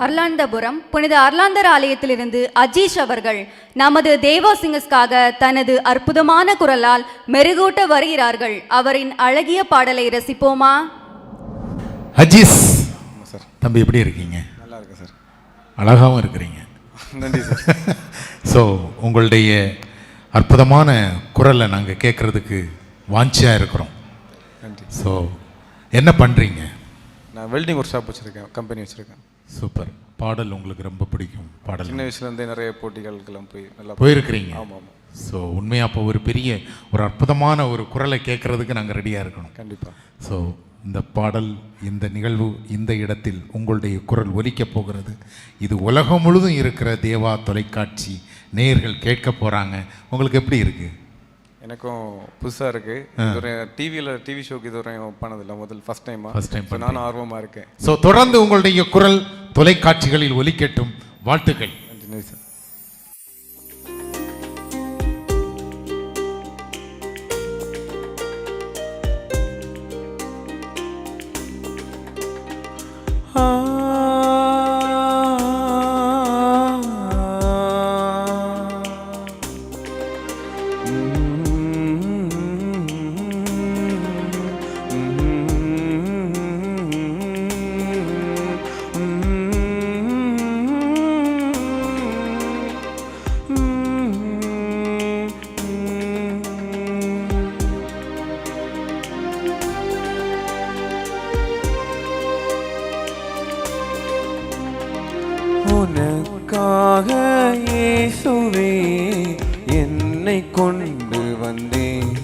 அர்லாந்தபுரம் புனித அர்லாந்தர் ஆலயத்திலிருந்து அஜீஷ் அவர்கள் நமது தேவா சிங்கர்ஸ்க்காக தனது அற்புதமான குரலால் மெருகூட்ட வருகிறார்கள். அவரின் அழகிய பாடலை ரசிப்போமா? அஜீஷ் சார், தம்பி எப்படி இருக்கீங்க? நல்லா இருக்கு சார். அழகாகவும் இருக்கிறீங்க. நன்றி சார். ஸோ உங்களுடைய அற்புதமான குரலை நாங்கள் கேட்குறதுக்கு வாஞ்சியாக இருக்கிறோம். நன்றி. ஸோ என்ன பண்ணுறீங்க? நான் வெல்டிங் ஒர்க் ஷாப் வச்சுருக்கேன், கம்பெனி வச்சுருக்கேன். சூப்பர். பாடல் உங்களுக்கு ரொம்ப பிடிக்கும்? பாடல் சின்ன வயசுலேருந்தே நிறைய போட்டிகளுக்கெல்லாம் போய் நல்லா போயிருக்கிறீங்க. ஆமாம் ஆமாம். ஸோ உண்மையாக அப்போ ஒரு பெரிய ஒரு அற்புதமான ஒரு குரலை கேட்குறதுக்கு நாங்கள் ரெடியாக இருக்கணும். கண்டிப்பாக. ஸோ இந்த பாடல், இந்த நிகழ்வு, இந்த இடத்தில் உங்களுடைய குரல் ஒலிக்கப் போகிறது. இது உலகம் முழுதும் இருக்கிற தேவா தொலைக்காட்சி நேயர்கள் கேட்க போகிறாங்க. உங்களுக்கு எப்படி இருக்குது? எனக்கும் புதுசாக இருக்குது. ஒரு டிவி ஷோக்கு இது வரையும் பண்ணதில்லை, ஃபஸ்ட் டைம். நானும் ஆர்வமாக இருக்கேன். ஸோ தொடர்ந்து உங்களுடைய குரல் தொலைக்காட்சிகளில் ஒலிக்கட்டும். வாழ்த்துக்கள். நன்றி. நன்றி சார். உனக்காக இயேசுவே என்னை கொண்டு வந்தேன்.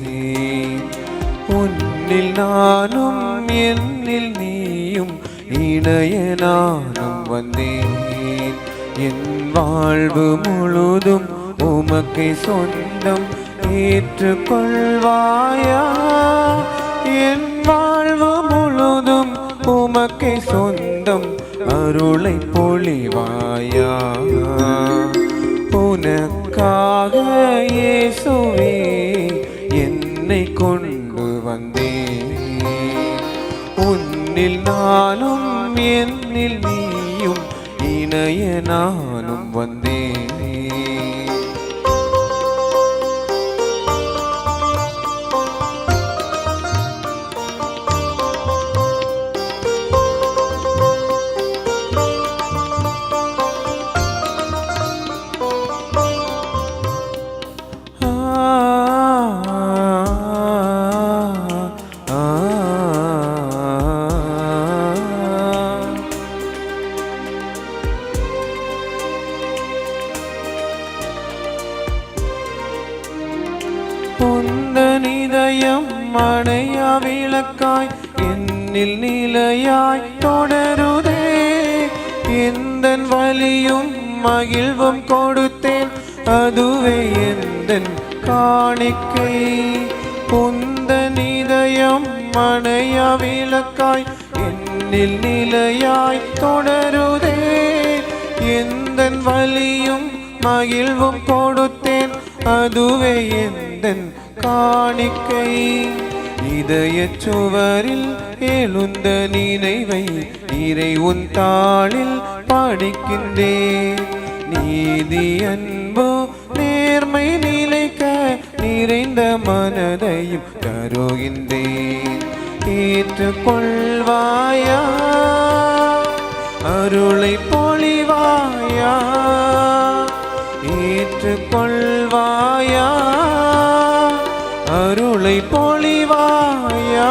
உன்னில் நானும் என்னில் நீயும் இணைய நானும் வந்தேன். என் வாழ்வு முழுதும் உமக்கே சொந்தம், ஏற்றுக்கொள்வாயா? என் வாழ்வு முழுதும் உமக்கே சொந்தம், அருளை பொழிவாயா? உனக்காக இயேசுவே என்னை கொண்டு வந்தேன். உன்னில் நானும் என்னில் நீயும் இணைய நானும் வந்தேன். உந்தன் இதயம் அணையா விளக்காய் என்னில் நிலையாய் தொடருதே. எந்தன் வலியும் மகிழ்வும் கொடுத்தேன், அதுவே எந்தன் காணிக்கை. உந்தன் இதயம் அணையா விளக்காய் என்னில் நிலையாய் தொடருதே. எந்தன் வலியும் மகிழ்வும் கொடுத்தேன், அதுவே எந்தன் காணிக்கை. இதயச் சுவரில் எழுந்த நினைவை இறை உன் தாளில் படிக்கின்றேன். நீதி அன்பு நேர்மை நிலைக்க நிறைந்த மனதையும் தருகின்றேன். ஏற்றுக்கொள்வாயா? அருளை பொழிவாயா? ஏற்றுக்கொள்வாயா? அருளை பொழிவாயா?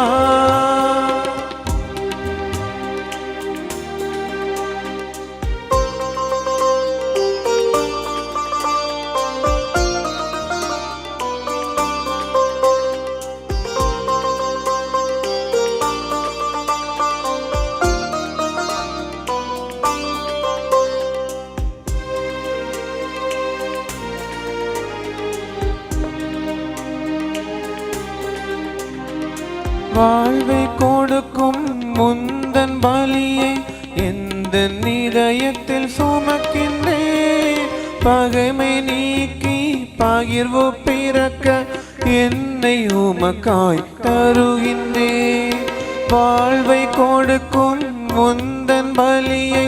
வாழ்வை கொடுக்கும் முந்தன் பலியை எந்த இதயத்தில் சுமக்கின்றேன். பகைமை நீக்கி பகிர்வு பிறக்க என்னை உமக்காய் தருகின்றேன். வாழ்வை கொடுக்கும் முந்தன் பலியை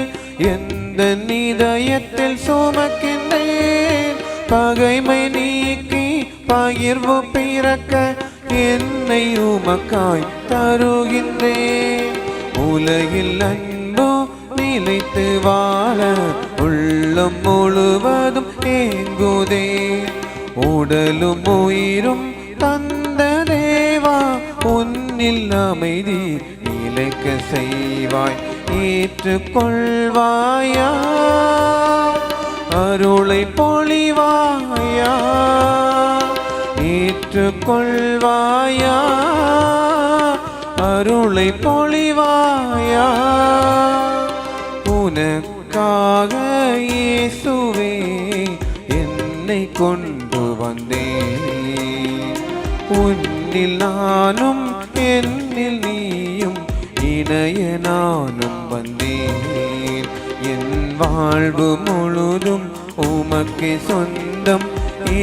எந்த எந்த இதயத்தில் சுமக்கின்றேன். பகைமை நீக்கி பகிர்வு பிறக்க என்னை உமக்காய் தருகின்றேன். உலகில் அன்பு நிலைத்து வாழ உள்ளம் முழுவதும் ஏங்குதே. உடலும் உயிரும் தந்த தேவா, உன்னில் அமைதி நிலைக்க செய்வாய். ஏற்றுக்கொள்வாயா, அருளை பொழிவாயா. ஏற்றுக்கொள்வாயா, அருளை பொழிவாயா. உனக்காக இயேசுவே என்னை கொண்டு வந்தேன். உன்னில் நானும் என்னில் நீயும் இணைய நானும் வந்தேன். என் வாழ்வு முழுதும் உமக்கு சொந்தம்.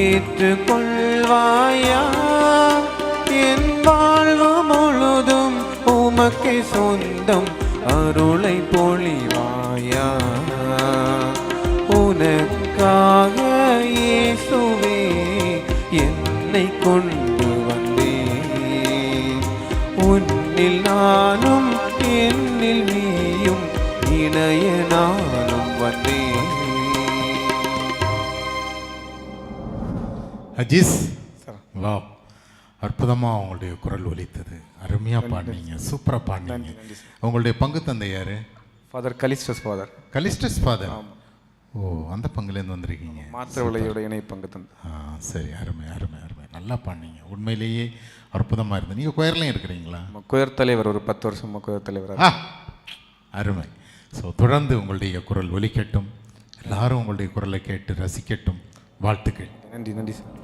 ஏற்றுக்கொள்வாயா, என் வாழ்வு முழுதும் உமக்கு சொந்தம். அருளை பொழிவாயா. உனக்காக இயேசுவே என்னை கொண்டு வந்தேன். உன்னில் நானும் என்னில் நீயும் இணைய நானும் வந்தேன். அஜீஸ், வா, அற்புதமாக உங்களுடைய குரல் ஒலித்தது. அருமையாக பாடினீங்க, சூப்பராக பாடினீங்க. உங்களுடைய பங்கு தந்தை யாரு? Father Callistus father. Callistus father. ஓ, அந்த பங்குலேருந்து வந்திருக்கீங்க. மாத்திரவிளையோட இணை பங்கு தந்தை. சரி, அருமை அருமை அருமை, நல்லா பாடினீங்க. உண்மையிலேயே அற்புதமாக இருந்தது. நீங்கள் கொயர்லையும் இருக்கிறீங்களா? குயர் தலைவர், ஒரு 10 வருஷமாக குயர் தலைவர். அருமை. ஸோ தொடர்ந்து உங்களுடைய குரல் ஒலிக்கட்டும், எல்லாரும் உங்களுடைய குரலை கேட்டு ரசிக்கட்டும். வாழ்த்துக்கள். நன்றி நன்றி சார்.